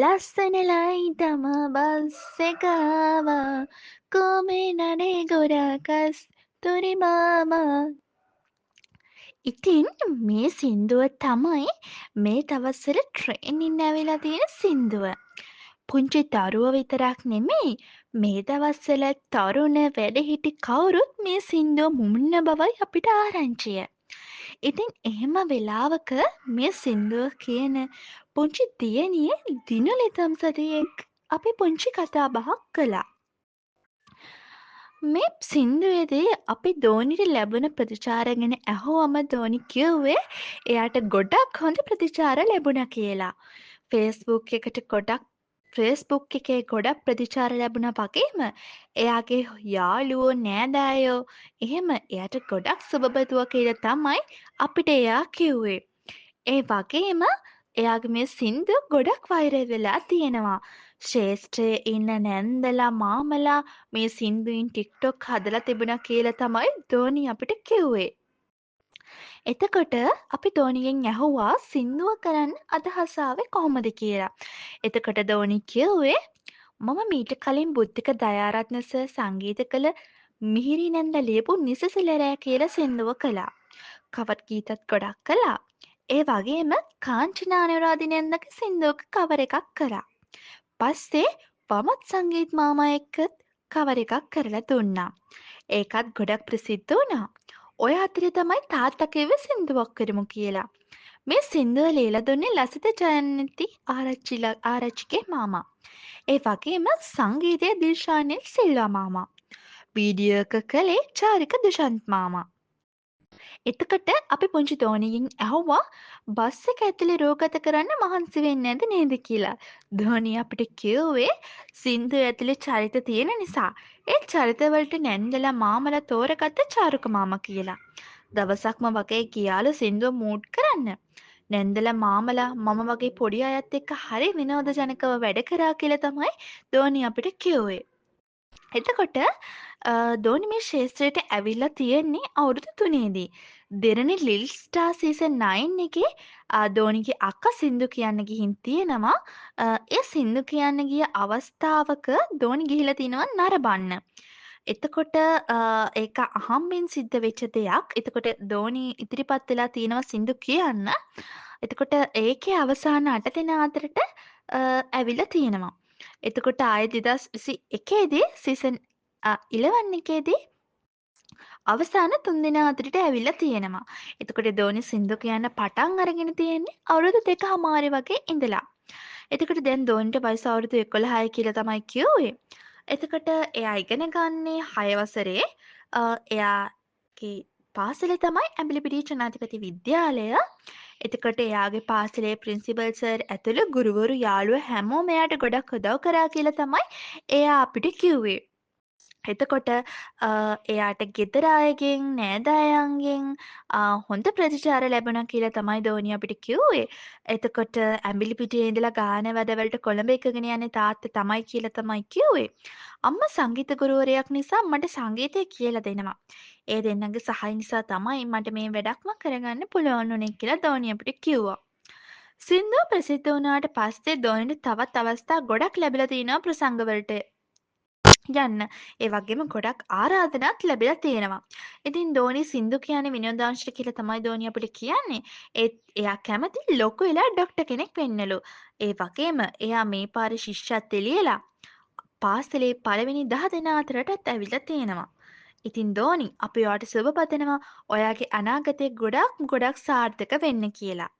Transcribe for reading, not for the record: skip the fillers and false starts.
ලස්සනලයි තම බස් එක ආවා කොමේ නඩේ ගොඩාකස් තුරි මාමා. ඉතින් මේ සින්දුව තමයි මේ දවස්වල ට්‍රෙන්ඩින් ඇවිල්ලා තියෙන සින්දුව. පුංචි දරුවෝ විතරක් නෙමෙයි මේ දවස්වල තරුණ වැඩිහිටි කවුරුත් මේ සින්දුව මුමුන්න බවයි අපිට ආරංචිය. ඉතින් එහෙම වෙලාවක මේ සින්දුව කියන පුංචි දියණිය දිනලිතම් සතියෙක් අපි පුංචි කතා බහක් කළා. මේ සින්දුවේදී අපි දෝනිට ලැබුණ ප්‍රතිචාර ගැන ඇහුවම දෝනි කිව්වේ එයාට ගොඩක් හොඳ ප්‍රතිචාර ලැබුණා කියලා. ෆේස්බුක් එකේ ගොඩක් ප්‍රතිචාර ලැබුණා වගේම එයාගේ යාළුවෝ නෑදෑයෝ එහෙම එයාට ගොඩක් සුබපැතුවා කියලා තමයි අපිට එයා කිව්වේ. ඒ වගේම එයාගේ මේ සින්දු ගොඩක් වෛරල් වෙලා තියෙනවා. ශ්‍රේෂ්ඨයේ ඉන්න නැන්දලා මාමලා මේ සින්දුයින් ටික්ටොක් හදලා තිබුණා කියලා තමයි ධෝනි අපිට කිව්වේ. එතකොට අපි ධෝනිගෙන් ඇහුවා සින්දුව කරන්න අදහස ආවේ කොහොමද කියලා. එතකොට ධෝනි කිව්වේ මම මීට කලින් බුද්ධික දයාරත්න සර් සංගීත කළ මිහිරි නැන්ද ලියපු නිසසලරෑ කියලා සින්දුව කළා. කවර් ගීතත් ගොඩක් කළා. ඒ වගේම කාංචනා අනුරාධිනයන්දගේ සින්දුවක කවර එකක් කරා. පස්සේ වමත් සංගීත් මාමා එක්කත් කවර එකක් කරලා දුන්නා. ඒකත් ගොඩක් ප්‍රසිද්ධ වුණා. ඔය අතරේ තමයි තාත්තා කිව්වේ සින්දුවක් කරමු කියලා. මේ සින්දුව ලියලා දුන්නේ ලසිත ජයන්ති ආරච්චිගේ මාමා. ඒ වගේම සංගීතය දිල්ෂානිල් සිල්වා මාමා. වීඩියෝ එක කළේ චාරික දුෂන්ත් මාමා. එතකොට අපි පුංචි ධෝනිගෙන් ඇහුවා බස් එක ඇතුලේ රෝගත කරන්න මහන්සි වෙන්නේ නැද්ද නේද කියලා. ධෝනි අපිට කිව්වේ සින්දුව ඇතුලේ චරිත තියෙන නිසා. ඒ චරිතවලට නැන්දලා මාමලා තෝරගත්ත චාරුක මාමා කියලා. දවසක්ම වගේ ගියාලු සින්දුව මූඩ් කරන්න. නැන්දලා මාමලා මම වගේ පොඩි අයත් එක්ක හරි විනෝදජනකව වැඩ කරා කියලා තමයි ධෝනි අපිට කිව්වේ. එතකොට ධෝනි මේ ක්ෂේත්‍රයට ඇවිල්ලා තියෙන්නේ අවුරුදු 3දී. දෙරණි ලිල් ස්ටාර් සීසන් 9 එකේ ධෝනිගේ අක්කා සින්දු කියන්න ගිහින් තියෙනවා. ඒ සින්දු කියන්න ගිය අවස්ථාවක ධෝනි ගිහිලා තිනවා නරඹන්න. එතකොට ඒක අහම්බෙන් සිද්ධ වෙච්ච දෙයක්. එතකොට ධෝනි ඉදිරිපත් වෙලා තියෙනවා සින්දු කියන්න. එතකොට ඒකේ අවසාන 8 දෙනා අතරට ඇවිල්ලා තියෙනවා. එතකොට ආයෙ 2021 දී සීසන් 11 එකේදී අවසාන 3 දෙනා අතරට ඇවිල්ලා තියෙනවා. එතකොට ධෝනි සින්දු කියන්න පටන් අරගෙන තියෙන්නේ අවුරුදු 2කමාරි වගේ ඉඳලා. එතකොට දැන් ධෝනිට වයස අවුරුදු 11යි කියලා තමයි කිව්වේ. එතකොට එයා ඉගෙන ගන්නේ 6 වසරේ. එයාගේ පාසලේ තමයි ඇඹිලිපිටිය ජනාධිපති විද්‍යාලය. එතකොට එයාගේ පාසලේ ප්‍රින්සිපල් සර් ඇතුළු ගුරුවරු යාළුවෝ හැමෝම එයාට ගොඩක් උදව් කරා කියලා තමයි එයා අපිට කිව්වේ. එතකොට එයාට ගෙදර අයගෙන් නෑදෑයන්ගෙන් හොඳ ප්‍රතිචාර ලැබුණා කියලා තමයි ධෝනි අපිට කිව්වේ. එතකොට ඇඹිලිපිටියේ ඉඳලා ගාන වැඩවලට කොළඹ එකගෙන යන්නේ තාත්තා තමයි කියලා තමයි කිව්වේ. අම්මා සංගීත ගුරුවරයෙක් නිසා මට සංගීතය කියලා දෙනවා. ඒ දෙන්නගේ සහාය නිසා තමයි මට මේ වැඩක්ම කරගන්න පුළුවන් වුනේ කියලා ධෝනි අපිට කිව්වා. සින්දුව ප්‍රසිද්ධ වුණාට පස්සේ ධෝනිට තවත් අවස්ථා ගොඩක් ලැබිලා තියෙනවා ප්‍රසංගවලට යන්න. ඒ වගේම ගොඩක් ආරාධනාත් ලැබිලා තියෙනවා. ඉතින් ධෝනි සින්දු කියන්නේ විනෝදාංශට කියලා තමයි ධෝනි අපිට කියන්නේ. ඒත් එයා කැමති ලොකු වෙලා ඩොක්ටර් කෙනෙක් වෙන්නලු. ඒ වගේම එයා මේ පාරේ ශිෂ්‍යත්වය ලියලා පාසලේ පළවෙනි 10 දෙනා අතරටත් ඇවිල්ලා තියෙනවා. ඉතින් ධෝනි අපි ඔයාට සුබ පතනවා ඔයාගේ අනාගතේ ගොඩක් සාර්ථක වෙන්න කියලා.